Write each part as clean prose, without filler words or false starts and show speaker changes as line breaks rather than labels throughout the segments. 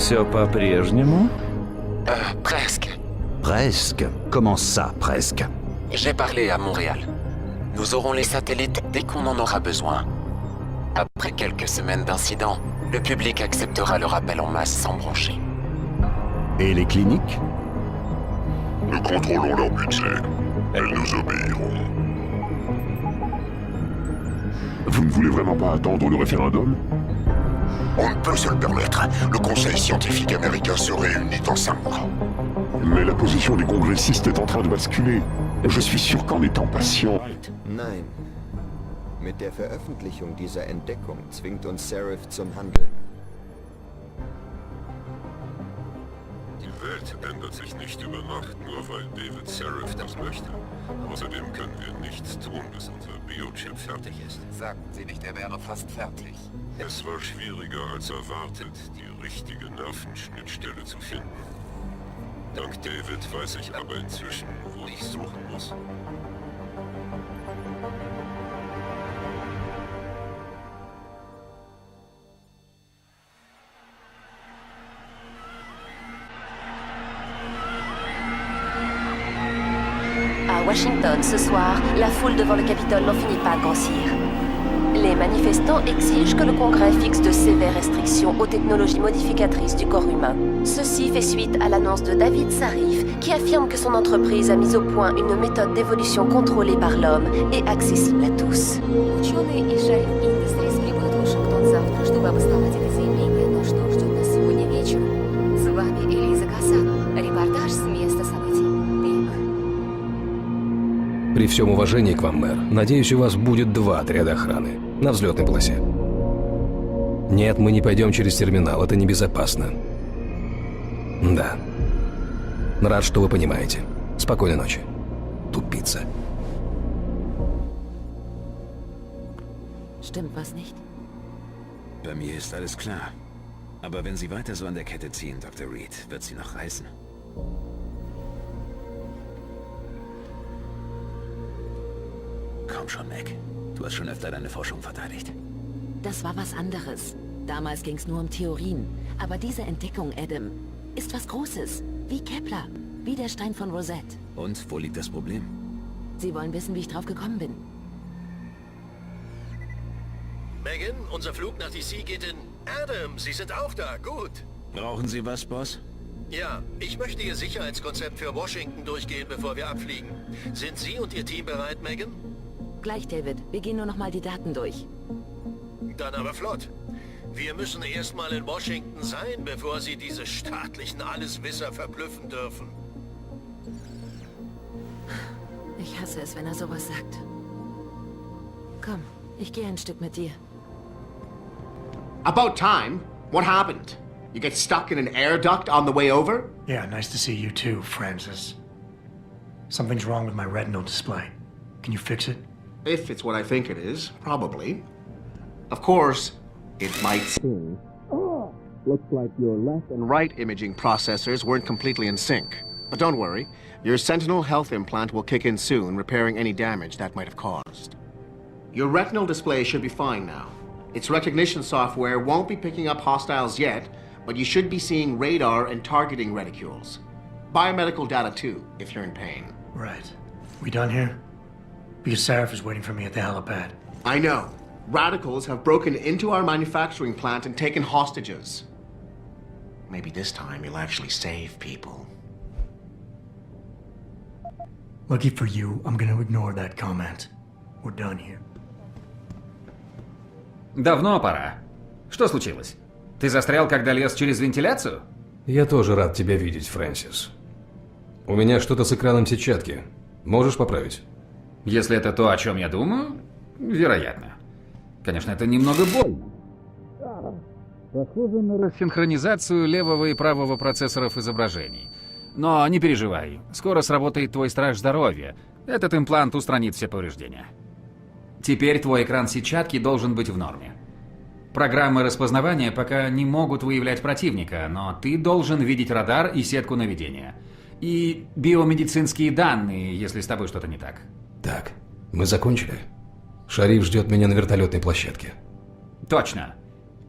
Все по-прежнему?
Presque.
Presque? Comment ça, presque?
J'ai parlé à Montréal. Nous aurons les satellites dès qu'on en aura besoin. Après quelques semaines d'incidents, le public acceptera le rappel en masse sans broncher.
Et les cliniques?
Nous contrôlons leur budget. Elles nous obéiront. Vous ne voulez vraiment pas attendre le référendum? On ne peut se le permettre. Le Conseil scientifique américain se réunit en 5 mois. Mais la position des congressistes est en train de basculer. Je suis sûr qu'en étant patient...
Nein. Mit der Veröffentlichung dieser Entdeckung zwingt uns Seraph zum Handeln.
Die Welt ändert sich nicht über Nacht, nur weil David Seraph das möchte. Außerdem können wir nichts tun, bis unser Biochip fertig ist.
Sagten Sie nicht, er wäre fast fertig.
Es war schwieriger als erwartet, die richtige Nervenschnittstelle zu finden. Dank David weiß ich aber inzwischen, wo ich suchen muss.
À Washington, ce soir, la foule devant le Capitole n'en finit pas de grossir. Les manifestants exigent que le Congrès fixe de sévères restrictions aux technologies modificatrices du corps humain. Ceci fait suite à l'annonce de David Sarif, qui affirme que son entreprise a mis au point une méthode d'évolution contrôlée par l'homme et accessible à tous.
Ученые из Шариф Industries прибудут в Вашингтон завтра, чтобы обосновать это заявление. Но что ждет нас сегодня вечером? С вами Элиза Касан. Репортаж с места событий. Пик.
При всем уважении к вам, мэр, надеюсь, у вас будет 2 отряда охраны на взлетной полосе. Нет, мы не пойдем через терминал, это небезопасно. Да. Рад, что вы понимаете. Спокойной ночи. Тупица.
Stimmt was nicht?
Bei mir ist alles klar. Aber wenn Sie weiter so an der Kette ziehen, Dr. Reed, wird sie noch reißen. Komm schon, Meg. Du hast schon öfter deine Forschung verteidigt.
Das war was anderes. Damals ging es nur um Theorien. Aber diese Entdeckung, Adam, ist was Großes. Wie Kepler. Wie der Stein von Rosette.
Und wo liegt das Problem?
Sie wollen wissen, wie ich drauf gekommen bin.
Megan, unser Flug nach DC geht in... Adam, Sie sind auch da. Gut.
Brauchen Sie was, Boss?
Ja, ich möchte Ihr Sicherheitskonzept für Washington durchgehen, bevor wir abfliegen. Sind Sie und Ihr Team bereit, Megan?
Gleich, David. Wir gehen nur noch mal die Daten durch.
Dann aber flott. Wir müssen erstmal in Washington sein, bevor Sie diese staatlichen Alleswisser verblüffen dürfen.
Ich hasse es, wenn er sowas sagt. Komm, ich gehe ein Stück mit dir.
About time. What happened? You get stuck in an air duct on the way over?
Yeah, nice to see you too, Francis. Something's wrong with my retinal display. Can you fix it?
If it's what I think it is, probably. Of course, it might seem. Looks like your left and right imaging processors weren't completely in sync. But don't worry, your Sentinel health implant will kick in soon, repairing any damage that might have caused. Your retinal display should be fine now. Its recognition software won't be picking up hostiles yet, but you should be seeing radar and targeting reticules. Biomedical data too, if you're in pain.
Right. We done here? Because Sarif is waiting for me at the helipad.
I know. Radicals have broken into our manufacturing plant and taken hostages. Maybe this time you'll actually save people.
Lucky for you, I'm gonna ignore that comment. We're done here.
Давно пора. Что случилось? Ты застрял, когда лез через вентиляцию?
Я тоже рад тебя видеть, Фрэнсис. У меня что-то с экраном сетчатки. Можешь поправить?
Если это то, о чем я думаю, вероятно. Конечно, это немного больно. Похоже на синхронизацию левого и правого процессоров изображений. Но не переживай, скоро сработает твой страж здоровья. Этот имплант устранит все повреждения. Теперь твой экран сетчатки должен быть в норме. Программы распознавания пока не могут выявлять противника, но ты должен видеть радар и сетку наведения. И биомедицинские данные, если с тобой что-то не так.
Так, мы закончили. Шариф ждет меня на вертолетной площадке.
Точно.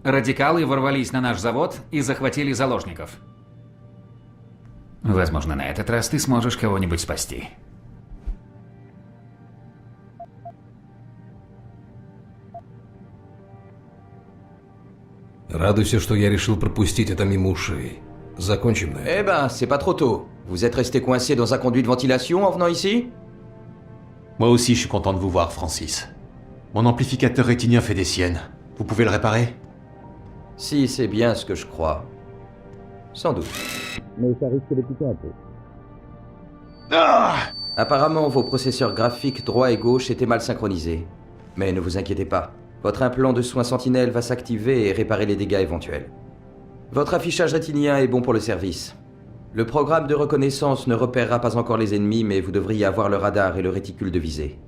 Радикалы ворвались на наш завод и захватили заложников. Возможно, на этот раз ты сможешь кого-нибудь спасти.
Радуйся, что я решил пропустить это мимо ушей. Закончим на этом.
Eh ben, c'est pas trop tôt. Vous êtes resté coincé dans un conduit de ventilation en venant ici?
Moi aussi, je suis content de vous voir, Francis. Mon amplificateur rétinien fait des siennes. Vous pouvez le réparer?
Si, c'est bien ce que je crois. Sans doute. Mais ça risque de piquer un peu.
Ah!
Apparemment, vos processeurs graphiques droit et gauche étaient mal synchronisés. Mais ne vous inquiétez pas. Votre implant de soins Sentinelle va s'activer et réparer les dégâts éventuels. Votre affichage rétinien est bon pour le service. Le programme de reconnaissance ne repérera pas encore les ennemis, mais vous devriez avoir le radar et le réticule de visée.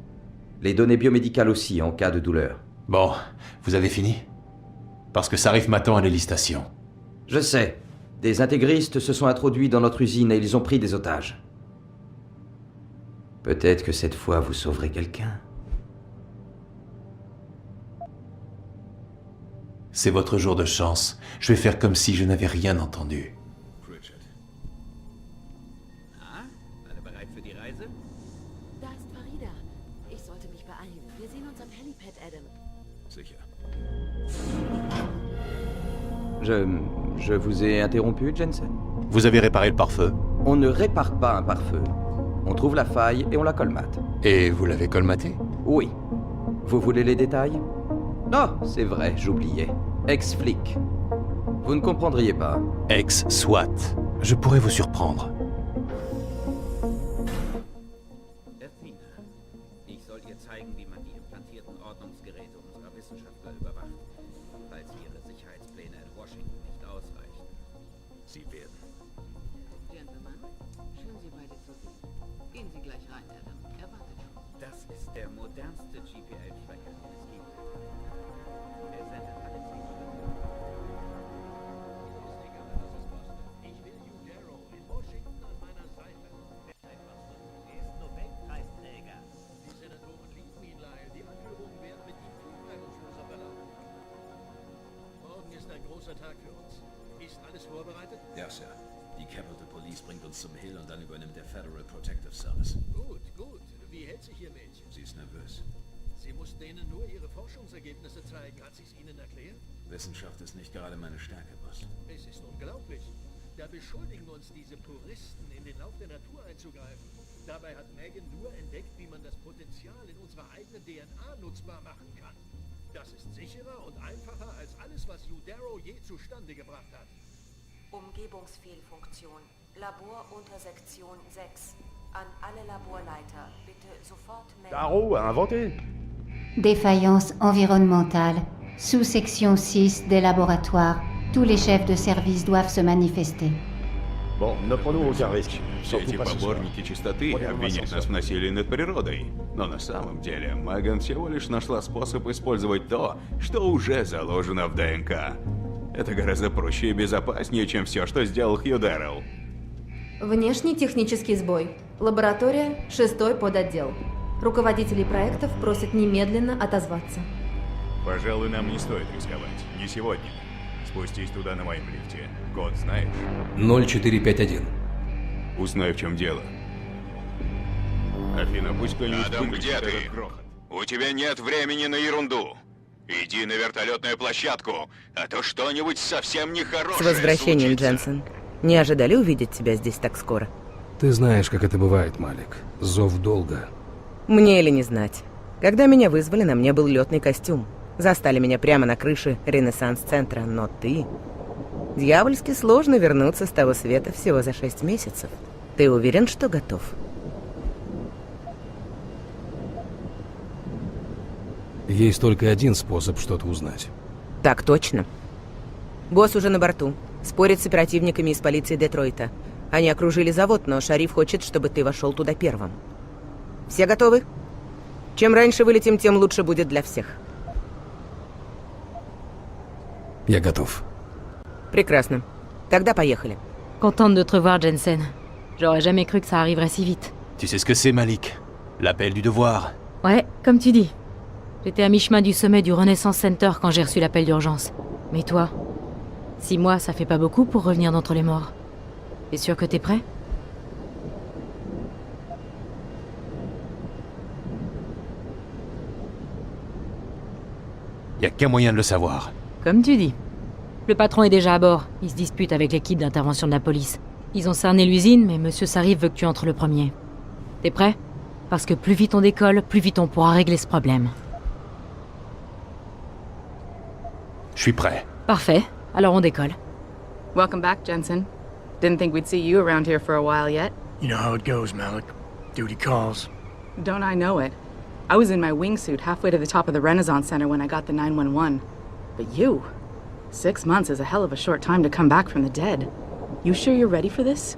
Les données biomédicales aussi, en cas de douleur.
Bon, vous avez fini? Parce que ça arrive maintenant à l'hélistation.
Je sais. Des intégristes se sont introduits dans notre usine et ils ont pris des otages. Peut-être que cette fois vous sauverez quelqu'un.
C'est votre jour de chance. Je vais faire comme si je n'avais rien entendu.
Alle bereit für die Reise?
Da ist Farida. Ich sollte mich beeilen. Wir sehen uns am Helipad, Adam.
Sicher.
Je vous ai interrompu, Jensen?
Vous avez réparé le pare-feu?
On ne répare pas un pare-feu. On trouve la faille et on la colmate.
Et vous l'avez colmaté?
Oui. Vous voulez les détails? Non, c'est vrai, j'oubliais. Ex-flic. Vous ne comprendriez pas.
Ex-SWAT. Je pourrais vous surprendre.
Athena. Ich soll ihr zeigen, wie man die implantierten Ordnungsgeräte unserer Wissenschaftler überwacht, falls ihre Sicherheitspläne in Washington nicht ausreichen. Sie werden.
Gentlemen, schön Sie beide zu sehen. Gehen Sie gleich rein, Adam. Erwartet schon.
Das ist der modernste GPL-Tracker, den es gibt. Er sendet alle Informationen.
Ich will Udero in Washington an meiner Seite. Einfach so. Er ist Nobelpreisträger. Die Senatoren lieben ihn, Lyle. Die Anhörungen werden mit ihm viel reibungsloser verlaufen. Morgen ist ein großer Tag für uns. Ist alles vorbereitet?
Ja, Sir. Die Capitol Police bringt uns zum Hill und dann übernimmt der Federal Protective Service.
Gut, gut. Wie hält sich Ihr Mädchen?
Sie ist nervös.
Sie muss denen nur ihre Forschungsergebnisse zeigen. Hat sie es Ihnen erklärt?
Wissenschaft ist nicht gerade meine Stärke, Boss.
Es ist unglaublich. Da beschuldigen uns diese Puristen, in den Lauf der Natur einzugreifen. Dabei hat Megan nur entdeckt, wie man das Potenzial in unserer eigenen DNA nutzbar machen kann. Das ist sicherer und einfacher als alles, was Udero je zustande gebracht hat.
Umgebungsfehlfunktion. Labor unter Sektion 6. An alle Laborleiter. Bitte sofort melden.
Taro a inventé.
Défaillance environnementale. Sous-section 6 des laboratoires. Tous les chefs de service doivent se manifester.
Bon, ne prenons aucun risque. Surtout
Эти
pas ce soir.
поборники чистоты обвинят нас в насилии над природой. Но на самом деле Меган всего лишь нашла способ использовать то, что уже заложено в ДНК. Это гораздо проще и безопаснее, чем все, что сделал Хью Дэррелл.
Внешний технический сбой. Лаборатория, 6-й подотдел. Руководители проектов просят немедленно отозваться.
Пожалуй, нам не стоит рисковать. Не сегодня. Спустись туда на моем лифте. Код знаешь?
0451.
Узнай, в чем дело. Афина, пусть кто-нибудь
Адам,
выключит
где ты?
этот грохот.
У тебя нет времени на ерунду. Иди на вертолетную площадку, а то что-нибудь совсем
С
нехорошее
возвращением,
случится.
Дженсен. Не ожидали увидеть тебя здесь так скоро?
Ты знаешь, как это бывает, Малик. Зов долго.
Мне или не знать. Когда меня вызвали, на мне был летный костюм. Застали меня прямо на крыше Ренессанс-центра, но ты... Дьявольски сложно вернуться с того света всего за 6 месяцев. Ты уверен, что готов?
Есть только один способ что-то узнать.
Так точно. Босс уже на борту. Спорит с оперативниками из полиции Детройта. Они окружили завод, но шериф хочет, чтобы ты вошел туда первым. Все готовы? Чем раньше вылетим, тем лучше будет для всех.
Я готов.
Прекрасно. Тогда поехали.
Contente de te revoir, Jensen. J'aurais jamais cru que ça arriverait si vite.
Tu sais ce que c'est, Malik? L'appel du devoir.
Ouais, comme tu dis. J'étais à mi-chemin du sommet du Renaissance Center quand j'ai reçu l'appel d'urgence. Mais toi, 6 mois, ça fait pas beaucoup pour revenir d'entre les morts. T'es sûr que t'es prêt?
Y a qu'un moyen de le savoir.
Comme tu dis. Le patron est déjà à bord. Il se dispute avec l'équipe d'intervention de la police. Ils ont cerné l'usine, mais Monsieur Sarif veut que tu entres le premier. T'es prêt? Parce que plus vite on décolle, plus vite on pourra régler ce problème.
Je suis prêt.
Parfait. Alors on décolle.
Welcome back, Jensen. Didn't think we'd see you around here for a while yet.
You know how it goes, Malik. Duty calls.
Don't I know it? I was in my wingsuit halfway to the top of the Renaissance Center when I got the 911. But you... 6 months is a hell of a short time to come back from the dead. You sure you're ready for this?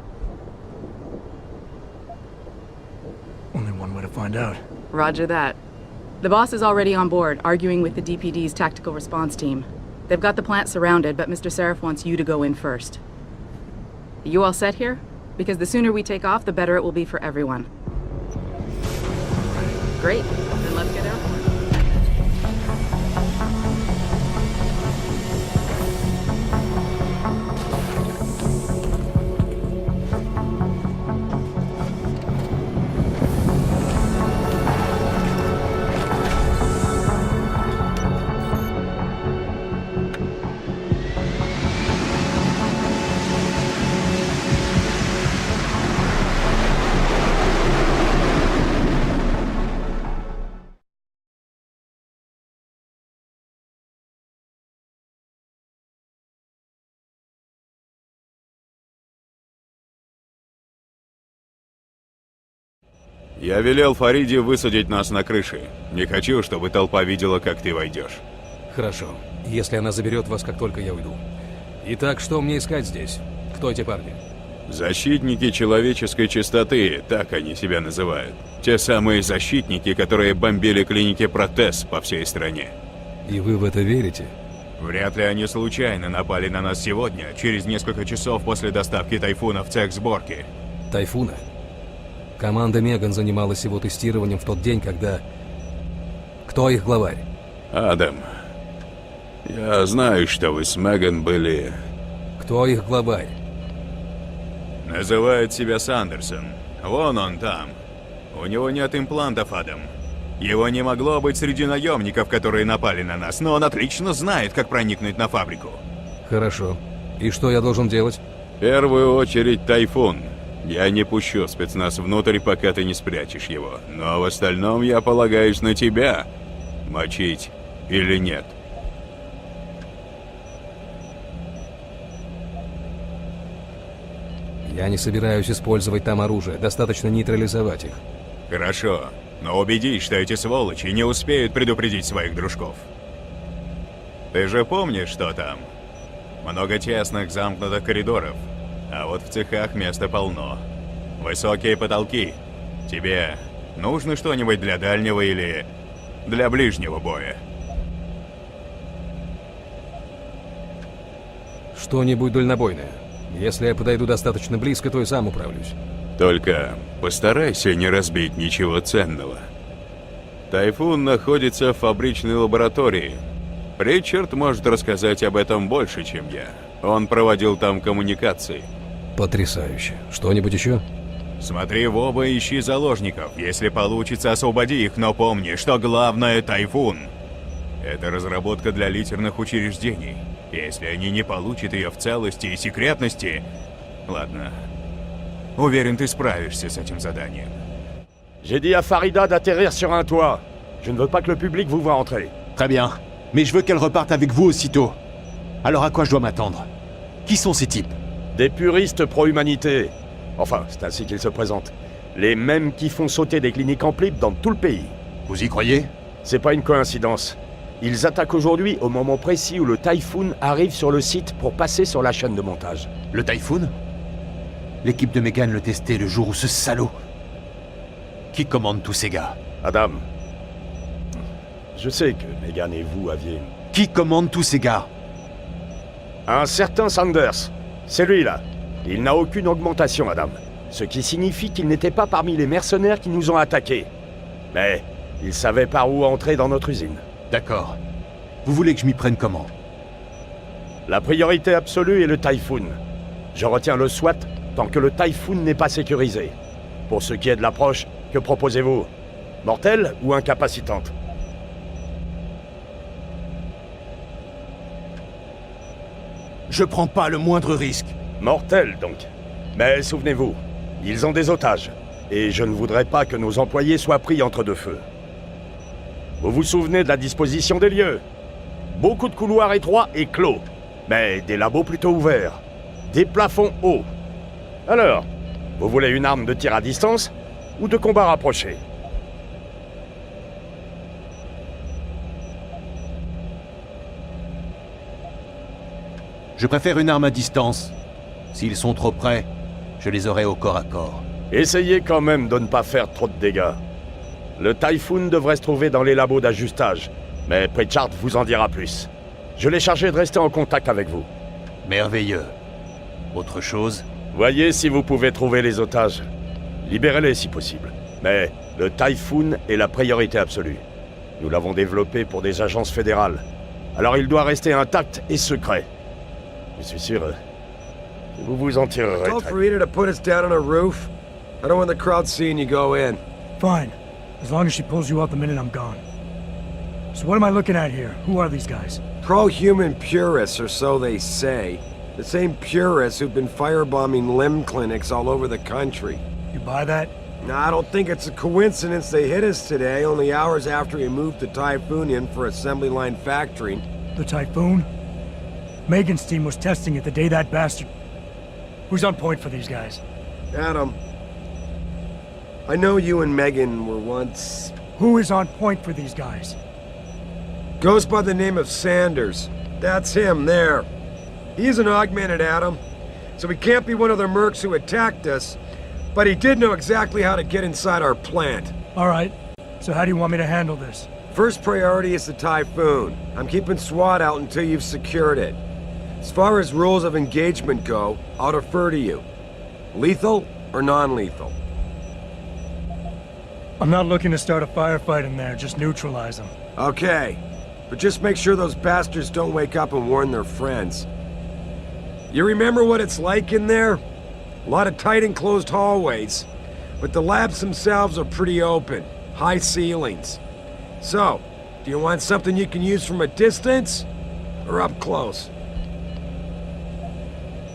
Only one way to find out.
Roger that. The boss is already on board, arguing with the DPD's tactical response team. They've got the plant surrounded, but Mr. Sarif wants you to go in first. Are you all set here? Because the sooner we take off, the better it will be for everyone. Great. Then let's get out.
Я велел Фариде высадить нас на крыше. Не хочу, чтобы толпа видела, как ты войдешь.
Хорошо. Если она заберет вас, как только я уйду. Итак, что мне искать здесь? Кто эти парни?
Защитники человеческой чистоты, так они себя называют. Те самые защитники, которые бомбили клиники Протез по всей стране.
И вы в это верите?
Вряд ли они случайно напали на нас сегодня, через несколько часов после доставки Тайфуна в цех сборки.
Тайфуна? Команда Меган занималась его тестированием в тот день, когда... Кто их главарь?
Адам. Я знаю, что вы с Меган были...
Кто их главарь?
Называет себя Сандерсон. Вон он там. У него нет имплантов, Адам. Его не могло быть среди наемников, которые напали на нас, но он отлично знает, как проникнуть на фабрику.
Хорошо. И что я должен делать?
В первую очередь Тайфун. Я не пущу спецназ внутрь, пока ты не спрячешь его. Но в остальном я полагаюсь на тебя. Мочить или нет.
Я не собираюсь использовать там оружие. Достаточно нейтрализовать их.
Хорошо. Но убедись, что эти сволочи не успеют предупредить своих дружков. Ты же помнишь, что там? Много тесных замкнутых коридоров. А вот в цехах места полно. Высокие потолки. Тебе нужно что-нибудь для дальнего или для ближнего боя?
Что-нибудь дальнобойное. Если я подойду достаточно близко, то и сам управлюсь.
Только постарайся не разбить ничего ценного. Тайфун находится в фабричной лаборатории. Ричард может рассказать об этом больше, чем я. Он проводил там коммуникации.
Потрясающе. Что-нибудь еще?
Смотри в оба и ищи заложников. Если получится, освободи их, но помни, что главное — Тайфун. Это разработка для литерных учреждений. Если они не получат ее в целости и секретности... Ладно. Уверен, ты справишься с этим заданием.
J'ai dit à Farida d'atterrir sur un toit. Je ne veux pas que le public vous voit entrer.
Très bien. Mais je veux qu'elle reparte avec vous aussitôt. Alors à quoi je dois m'attendre? Qui sont ces types?
Des puristes pro-humanité. Enfin, c'est ainsi qu'ils se présentent. Les mêmes qui font sauter des cliniques en plip dans tout le pays.
Vous y croyez?
C'est pas une coïncidence. Ils attaquent aujourd'hui au moment précis où le Typhoon arrive sur le site pour passer sur la chaîne de montage.
Le Typhoon? L'équipe de Megan le testait le jour où ce salaud... Qui commande tous ces gars?
Adam. Je sais que Megan et vous aviez...
Qui commande tous ces gars?
Un certain Sanders. C'est lui, là. Il n'a aucune augmentation, Adam. Ce qui signifie qu'il n'était pas parmi les mercenaires qui nous ont attaqués. Mais il savait par où entrer dans notre usine.
D'accord. Vous voulez que je m'y prenne comment?
La priorité absolue est le Typhoon. Je retiens le SWAT tant que le Typhoon n'est pas sécurisé. Pour ce qui est de l'approche, que proposez-vous? Mortelle ou incapacitante?
Je prends pas le moindre risque.
Mortelle, donc. Mais souvenez-vous, ils ont des otages. Et je ne voudrais pas que nos employés soient pris entre deux feux. Vous vous souvenez de la disposition des lieux? Beaucoup de couloirs étroits et clos. Mais des labos plutôt ouverts. Des plafonds hauts. Alors, vous voulez une arme de tir à distance ou de combat rapproché?
Je préfère une arme à distance. S'ils sont trop près, je les aurai au corps à corps.
Essayez quand même de ne pas faire trop de dégâts. Le Typhoon devrait se trouver dans les labos d'ajustage, mais Pritchard vous en dira plus. Je l'ai chargé de rester en contact avec vous.
Merveilleux. Autre chose?
Voyez si vous pouvez trouver les otages. Libérez-les si possible. Mais le Typhoon est la priorité absolue. Nous l'avons développé pour des agences fédérales. Alors il doit rester intact et secret. Je suis sûr que vous vous en tirerez.
Told Farida to put us down on a roof. I don't want the crowd seeing you go in.
Fine. As long as she pulls you out the minute I'm gone. So what am I looking at here? Who are these guys?
Pro-human purists, or so they say. The same purists who've been firebombing limb clinics all over the country.
You buy that?
Nah, I don't think it's a coincidence they hit us today, only hours after we moved the Typhoon in for assembly line factory.
The Typhoon? Megan's team was testing it the day that bastard... Who's on point for these guys?
Adam. I know you and Megan were once...
Who is on point for these guys?
Goes by the name of Sanders. That's him, there. He's an augmented Adam, so he can't be one of the mercs who attacked us, but he did know exactly how to get inside our plant.
Alright, so how do you want me to handle this?
First priority is the Typhoon. I'm keeping SWAT out until you've secured it. As far as rules of engagement go, I'll defer to you. Lethal or non-lethal?
I'm not looking to start a firefight in there, just neutralize them.
Okay, but just make sure those bastards don't wake up and warn their friends. You remember what it's like in there? A lot of tight enclosed hallways, but the labs themselves are pretty open, high ceilings. So, do you want something you can use from a distance, or up close?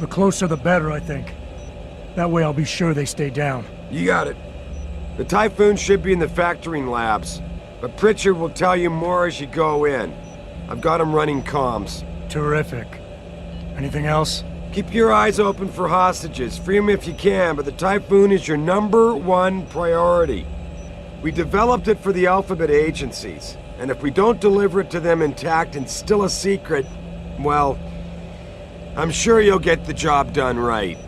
The closer the better, I think. That way I'll be sure they stay down.
You got it. The Typhoon should be in the factoring labs, but Pritchard will tell you more as you go in. I've got him running comms.
Terrific. Anything else?
Keep your eyes open for hostages. Free them if you can, but the Typhoon is your #1 priority. We developed it for the Alphabet agencies, and if we don't deliver it to them intact and still a secret, well, I'm sure you'll get the job done right.